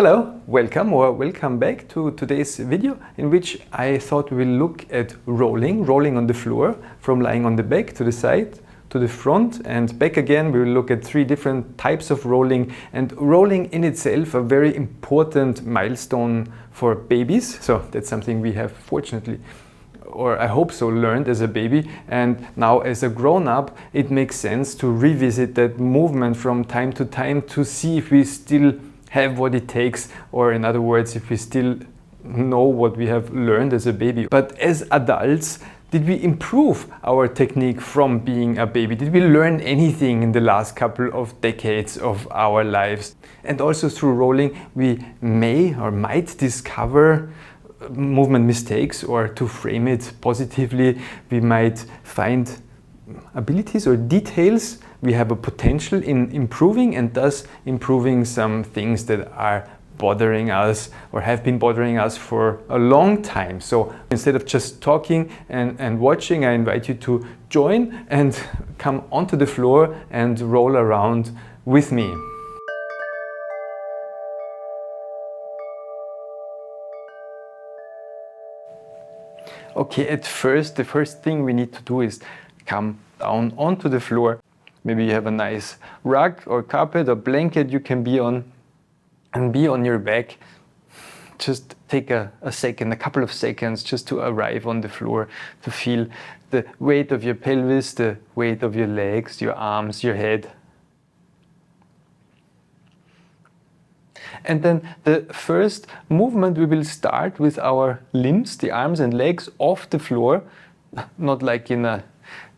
Hello, welcome back to today's video, in which I thought we'll look at rolling on the floor, from lying on the back to the side to the front and back again. We will look at 3 different types of rolling, and rolling in itself a very important milestone for babies. So that's something we have fortunately, or I hope so, learned as a baby, and now as a grown-up it makes sense to revisit that movement from time to time to see if we still have what it takes, or in other words, if we still know what we have learned as a baby. But as adults, did we improve our technique from being a baby? Did we learn anything in the last couple of decades of our lives? And also through rolling, we may or might discover movement mistakes, or to frame it positively, we might find abilities or details we have a potential in improving, and thus improving some things that are bothering us or have been bothering us for a long time. So instead of just talking and watching, I invite you to join and come onto the floor and roll around with me. Okay, at first, the first thing we need to do is come down onto the floor. Maybe you have a nice rug or carpet or blanket you can be on, and be on your back. Just take a couple of seconds just to arrive on the floor, to feel the weight of your pelvis, the weight of your legs, your arms, your head. And then the first movement, we will start with our limbs, the arms and legs, off the floor, not like in a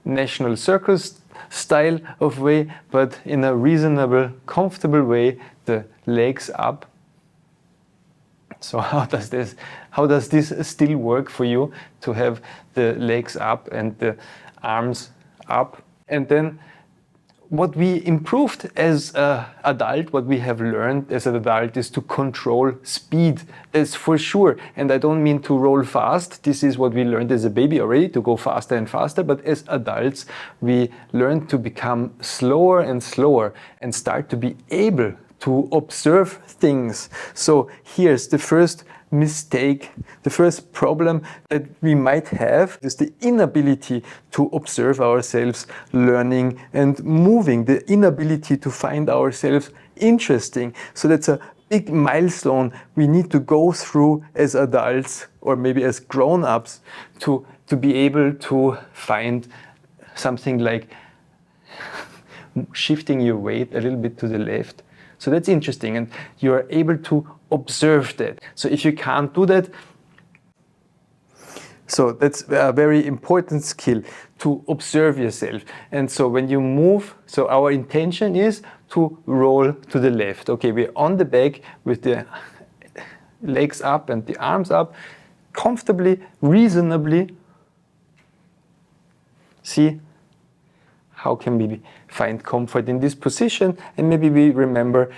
national circus style of way, but in a reasonable, comfortable way, the legs up. So how does this still work for you, to have the legs up and the arms up? And then what we improved as an adult, what we have learned as an adult, is to control speed. That's for sure. And I don't mean to roll fast. This is what we learned as a baby already, to go faster and faster. But as adults, we learn to become slower and slower and start to be able to observe things. So here's the first mistake, the first problem that we might have, is the inability to observe ourselves learning and moving, the inability to find ourselves interesting. So that's a big milestone we need to go through as adults, or maybe as grown-ups, to be able to find something like shifting your weight a little bit to the left. So that's interesting, and you are able to observe that. So if you can't do that, so that's a very important skill, to observe yourself. And so when you move, so our intention is to roll to the left. Okay, we're on the back with the legs up and the arms up, comfortably, reasonably. See? How can we find comfort in this position? And maybe we remember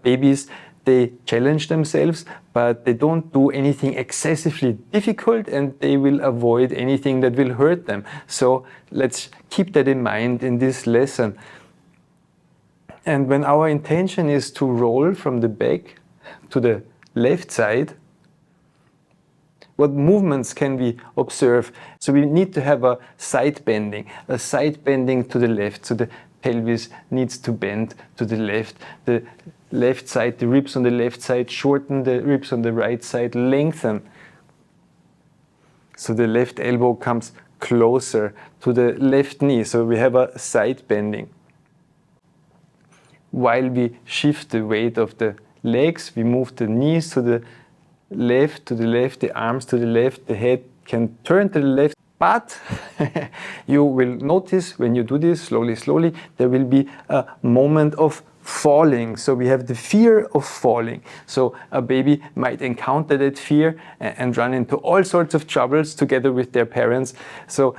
babies, they challenge themselves, but they don't do anything excessively difficult, and they will avoid anything that will hurt them. So let's keep that in mind in this lesson. And when our intention is to roll from the back to the left side, what movements can we observe? So we need to have a side bending to the left. So the pelvis needs to bend to the left. The left side, the ribs on the left side shorten, the ribs on the right side lengthen. So the left elbow comes closer to the left knee. So we have a side bending. While we shift the weight of the legs, we move the knees to the left, the arms to the left, the head can turn to the left. But you will notice when you do this slowly, there will be a moment of falling. So we have the fear of falling. So a baby might encounter that fear and run into all sorts of troubles together with their parents. So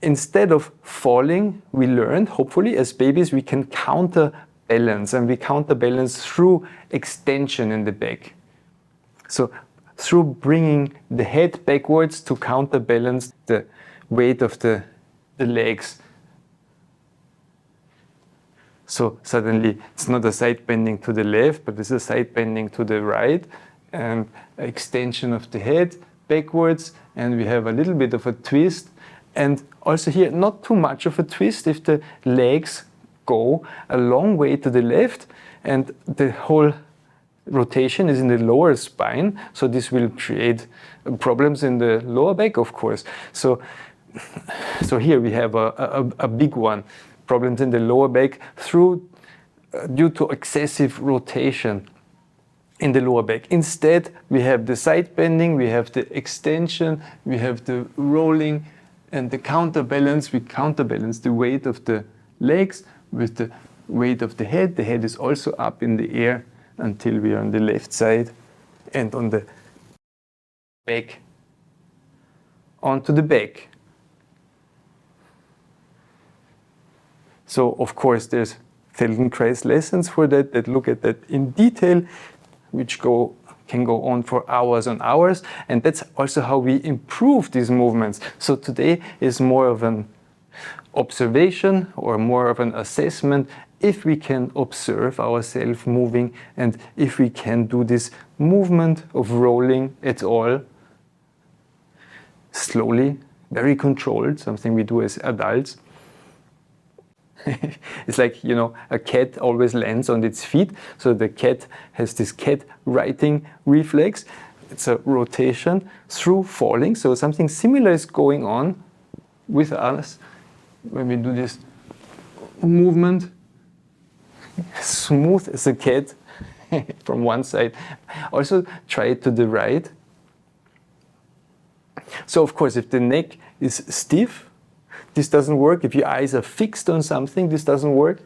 instead of falling, we learned, hopefully, as babies, we can counterbalance, and we counterbalance through extension in the back. So through bringing the head backwards to counterbalance the weight of the legs. So suddenly it's not a side bending to the left, but it's a side bending to the right, and extension of the head backwards, and we have a little bit of a twist. And also here, not too much of a twist if the legs go a long way to the left, and the whole rotation is in the lower spine, so this will create problems in the lower back, of course. So here we have a big one, problems in the lower back due to excessive rotation in the lower back. Instead, we have the side bending, we have the extension, we have the rolling, and the counterbalance. We counterbalance the weight of the legs with the weight of the head. The head is also up in the air until we are on the left side, and on the back, onto the back. So of course there's Feldenkrais lessons for that look at that in detail, which can go on for hours and hours, and that's also how we improve these movements. So today is more of an observation or more of an assessment, if we can observe ourselves moving and if we can do this movement of rolling at all slowly, very controlled, something we do as adults. It's like, you know, a cat always lands on its feet, so the cat has this cat writing reflex. It's a rotation through falling, so something similar is going on with us when we do this movement. Smooth as a cat from one side. Also try it to the right. So of course, if the neck is stiff, this doesn't work. If your eyes are fixed on something, this doesn't work.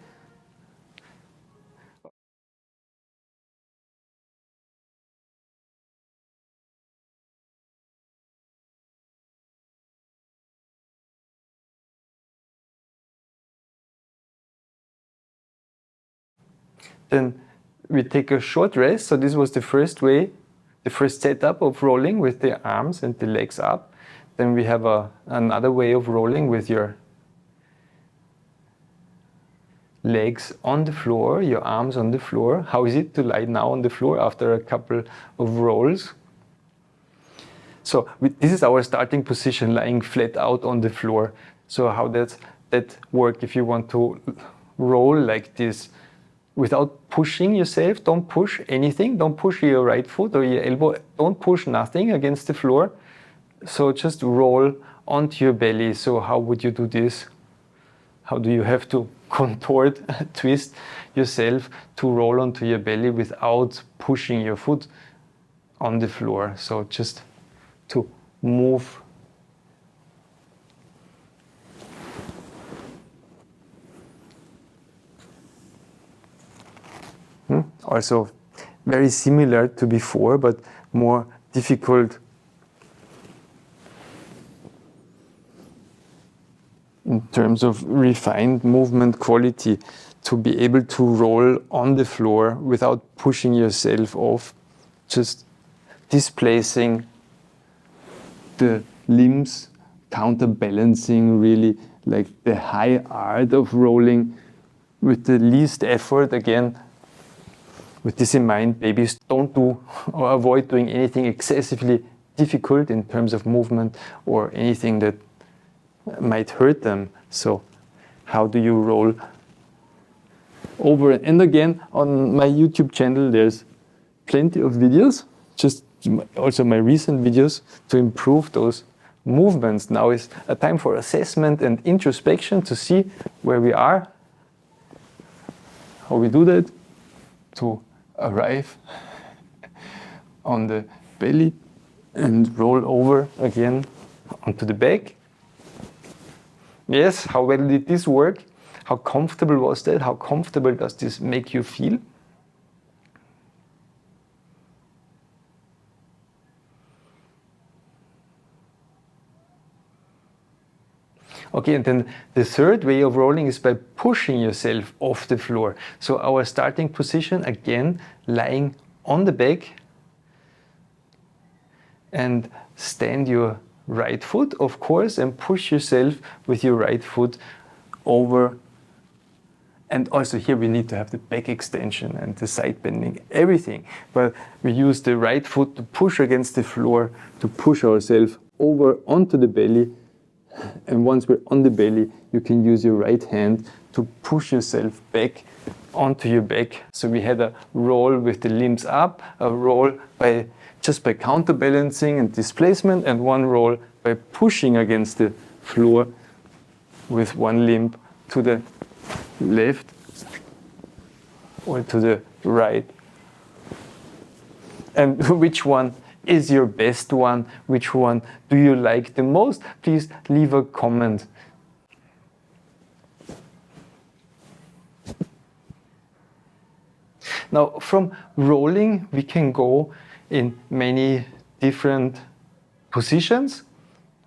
Then we take a short rest. So this was the first way, the first setup of rolling with the arms and the legs up. Then we have another way of rolling with your legs on the floor, your arms on the floor. How is it to lie now on the floor after a couple of rolls? So this is our starting position, lying flat out on the floor. So how does that work if you want to roll like this? Without pushing yourself, don't push anything, don't push your right foot or your elbow, don't push nothing against the floor. So just roll onto your belly. So how would you do this? How do you have to contort, twist yourself to roll onto your belly without pushing your foot on the floor? So just to move. Also very similar to before, but more difficult in terms of refined movement quality, to be able to roll on the floor without pushing yourself off, just displacing the limbs, counterbalancing really, like the high art of rolling with the least effort. Again, with this in mind, babies don't do or avoid doing anything excessively difficult in terms of movement or anything that might hurt them. So how do you roll over? And again, on my YouTube channel, there's plenty of videos, just also my recent videos, to improve those movements. Now is a time for assessment and introspection to see where we are, how we do that, to arrive on the belly and roll over again onto the back. Yes, how well did this work? How comfortable was that? How comfortable does this make you feel? Okay, and then the third way of rolling is by pushing yourself off the floor. So our starting position, again, lying on the back, and stand your right foot, of course, and push yourself with your right foot over And also here we need to have the back extension and the side bending, everything. But we use the right foot to push against the floor, to push ourselves over onto the belly. And once we're on the belly, you can use your right hand to push yourself back onto your back. So we had a roll with the limbs up, a roll just by counterbalancing and displacement, and one roll by pushing against the floor with one limb to the left or to the right. And which one is your best one? Which one do you like the most? Please leave a comment. Now, from rolling, we can go in many different positions.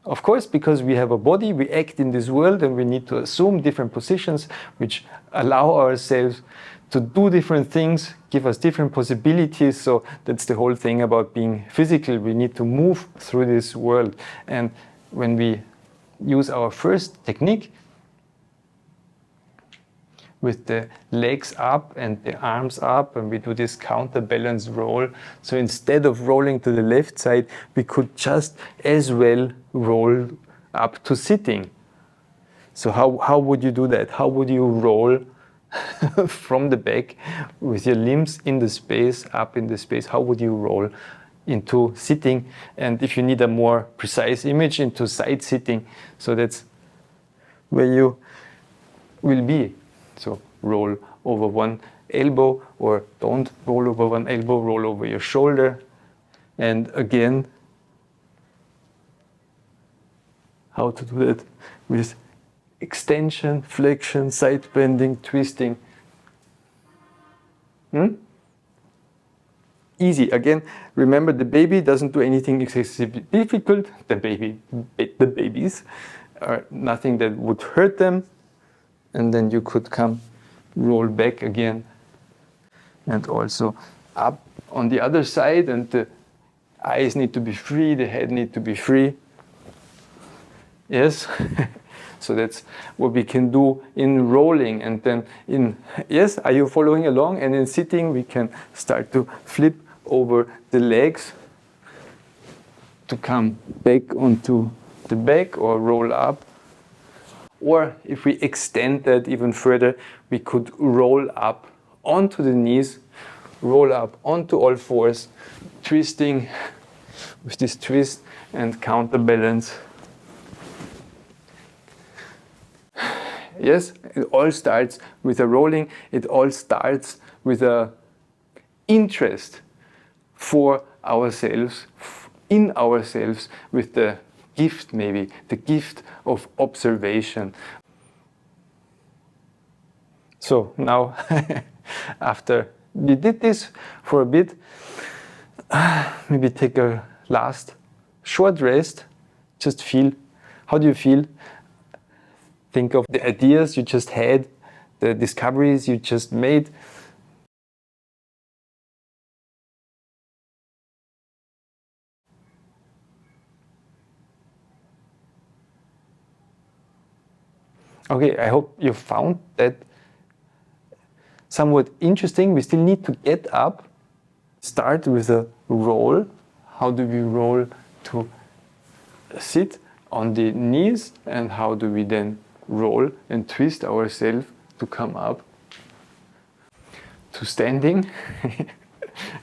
Of course, because we have a body, we act in this world, and we need to assume different positions which allow ourselves to do different things, give us different possibilities. So that's the whole thing about being physical. We need to move through this world. And when we use our first technique, with the legs up and the arms up, and we do this counterbalance roll. So instead of rolling to the left side, we could just as well roll up to sitting. So how would you do that? How would you roll from the back with your limbs in the space, up in the space? How would you roll into sitting? And if you need a more precise image, into side sitting. So that's where you will be. So roll over one elbow, or don't roll over one elbow, roll over your shoulder. And again, how to do that with extension, flexion, side bending, twisting. Easy. Again, remember, the baby doesn't do anything excessively difficult. The babies are nothing that would hurt them. And then you could come, roll back again, and also up on the other side, and the eyes need to be free, the head need to be free. Yes? So that's what we can do in rolling. And then yes, are you following along? And in sitting, we can start to flip over the legs to come back onto the back, or roll up. Or if we extend that even further, we could roll up onto the knees, roll up onto all fours, twisting with this twist and counterbalance. Yes, it all starts with a rolling. It all starts with a interest for ourselves, in ourselves, with the gift, maybe the gift of observation. So now, after we did this for a bit, maybe take a last short rest. Just feel, how do you feel? Think of the ideas you just had, the discoveries you just made. Okay, I hope you found that somewhat interesting. We still need to get up. Start with a roll. How do we roll to sit on the knees? And how do we then roll and twist ourselves to come up to standing?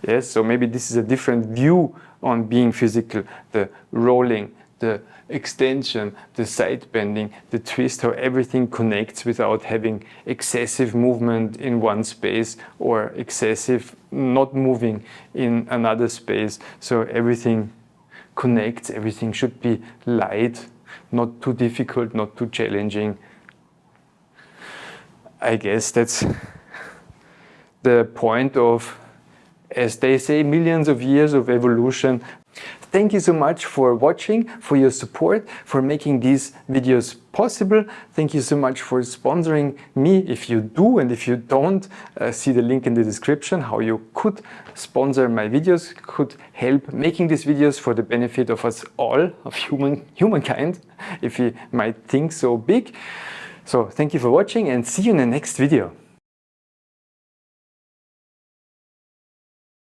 Yes, so maybe this is a different view on being physical. The rolling, the extension, the side bending, the twist, how everything connects without having excessive movement in one space or excessive not moving in another space. So everything connects, everything should be light, not too difficult, not too challenging. I guess that's the point of, as they say, millions of years of evolution. Thank you so much for watching, for your support, for making these videos possible. Thank you so much for sponsoring me. If you do, and if you don't, see the link in the description how you could sponsor my videos, could help making these videos for the benefit of us all, of humankind, if you might think so big. So thank you for watching, and see you in the next video.